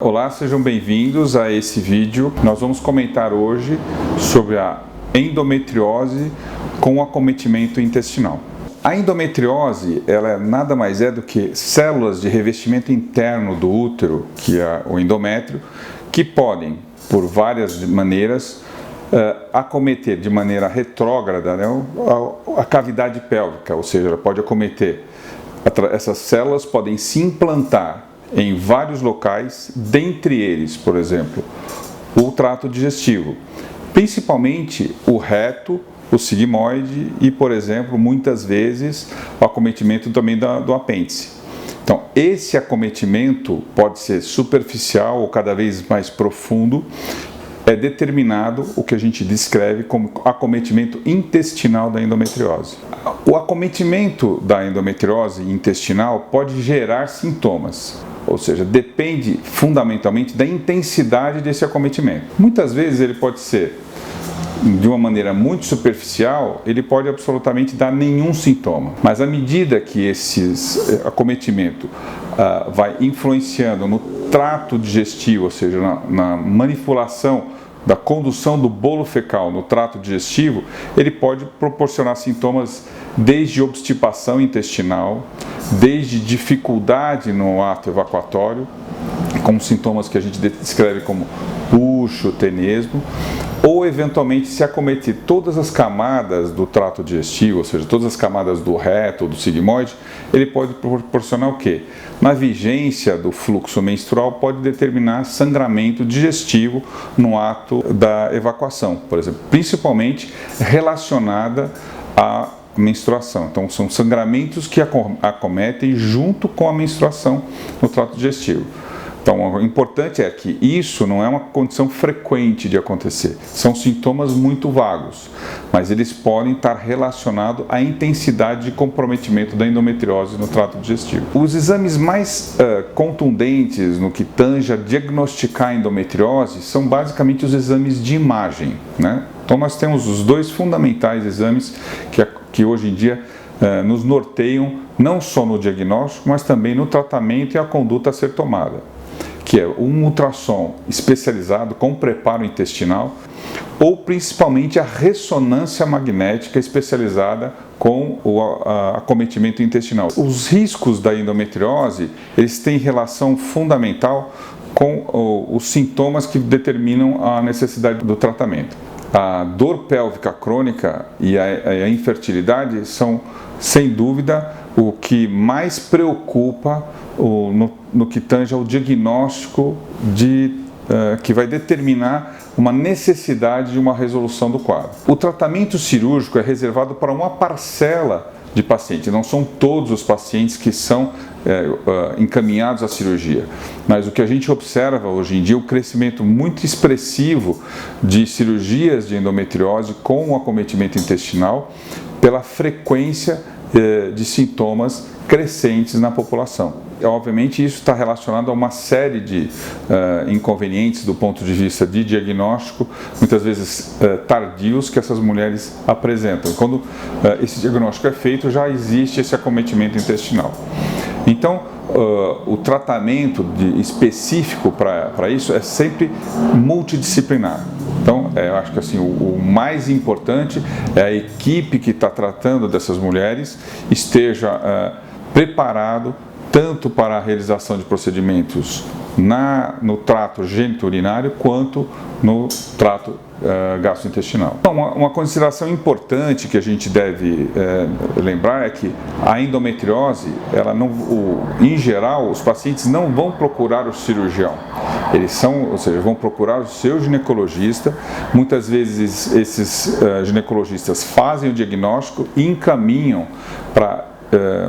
Olá, sejam bem-vindos a esse vídeo. Nós vamos comentar hoje sobre a endometriose com acometimento intestinal. A endometriose, ela nada mais é do que células de revestimento interno do útero, que é o endométrio, que podem, por várias maneiras, acometer de maneira retrógrada, né, a cavidade pélvica, ou seja, ela pode acometer, essas células podem se implantar em vários locais, dentre eles, por exemplo, o trato digestivo, principalmente o reto, o sigmoide e, por exemplo, muitas vezes o acometimento também do apêndice. Então, esse acometimento pode ser superficial ou cada vez mais profundo, é determinado o que a gente descreve como acometimento intestinal da endometriose. O acometimento da endometriose intestinal pode gerar sintomas, ou seja, depende fundamentalmente da intensidade desse acometimento. Muitas vezes ele pode ser de uma maneira muito superficial, ele pode absolutamente dar nenhum sintoma. Mas à medida que esse acometimento vai influenciando no trato digestivo, ou seja, na manipulação da condução do bolo fecal no trato digestivo, ele pode proporcionar sintomas desde obstipação intestinal, desde dificuldade no ato evacuatório, como sintomas que a gente descreve como puxo, tenesmo, ou eventualmente se acometer todas as camadas do trato digestivo, ou seja, todas as camadas do reto ou do sigmoide, ele pode proporcionar o quê? Na vigência do fluxo menstrual, pode determinar sangramento digestivo no ato da evacuação, por exemplo, principalmente relacionada à menstruação. Então, são sangramentos que acometem junto com a menstruação no trato digestivo. Então, o importante é que isso não é uma condição frequente de acontecer. São sintomas muito vagos, mas eles podem estar relacionados à intensidade de comprometimento da endometriose no trato digestivo. Os exames mais contundentes no que tange a diagnosticar a endometriose são basicamente os exames de imagem, né? Então, nós temos os dois fundamentais exames que hoje em dia nos norteiam não só no diagnóstico, mas também no tratamento e a conduta a ser tomada, que é um ultrassom especializado com preparo intestinal ou principalmente a ressonância magnética especializada com o acometimento intestinal. Os riscos da endometriose, eles têm relação fundamental com os sintomas que determinam a necessidade do tratamento. A dor pélvica crônica e a infertilidade são, sem dúvida, o que mais preocupa no que tange ao diagnóstico que vai determinar uma necessidade de uma resolução do quadro. O tratamento cirúrgico é reservado para uma parcela de pacientes, não são todos os pacientes que são encaminhados à cirurgia, mas o que a gente observa hoje em dia é o crescimento muito expressivo de cirurgias de endometriose com o acometimento intestinal pela frequência de sintomas crescentes na população. Obviamente isso está relacionado a uma série de inconvenientes do ponto de vista de diagnóstico, muitas vezes tardios, que essas mulheres apresentam. Quando esse diagnóstico é feito, já existe esse acometimento intestinal. Então, o tratamento específico para isso é sempre multidisciplinar. Então, eu acho que assim, o mais importante é a equipe que está tratando dessas mulheres esteja preparado tanto para a realização de procedimentos no trato genitourinário quanto no trato gastrointestinal. Então, uma consideração importante que a gente deve lembrar é que a endometriose, em geral, os pacientes não vão procurar o cirurgião. Ou seja, vão procurar o seu ginecologista. Muitas vezes esses ginecologistas fazem o diagnóstico e encaminham para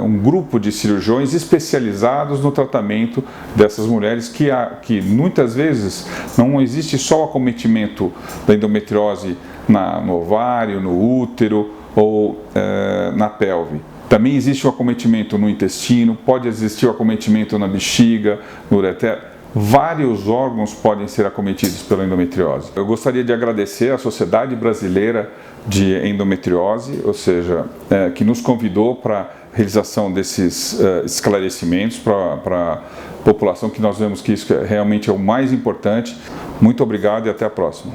um grupo de cirurgiões especializados no tratamento dessas mulheres que muitas vezes não existe só o acometimento da endometriose no ovário, no útero ou na pelve. Também existe o acometimento no intestino, pode existir o acometimento na bexiga, no ureter. Vários órgãos podem ser acometidos pela endometriose. Eu gostaria de agradecer à Sociedade Brasileira de Endometriose, ou seja, que nos convidou para realização desses esclarecimentos para a população, que nós vemos que isso realmente é o mais importante. Muito obrigado e até a próxima.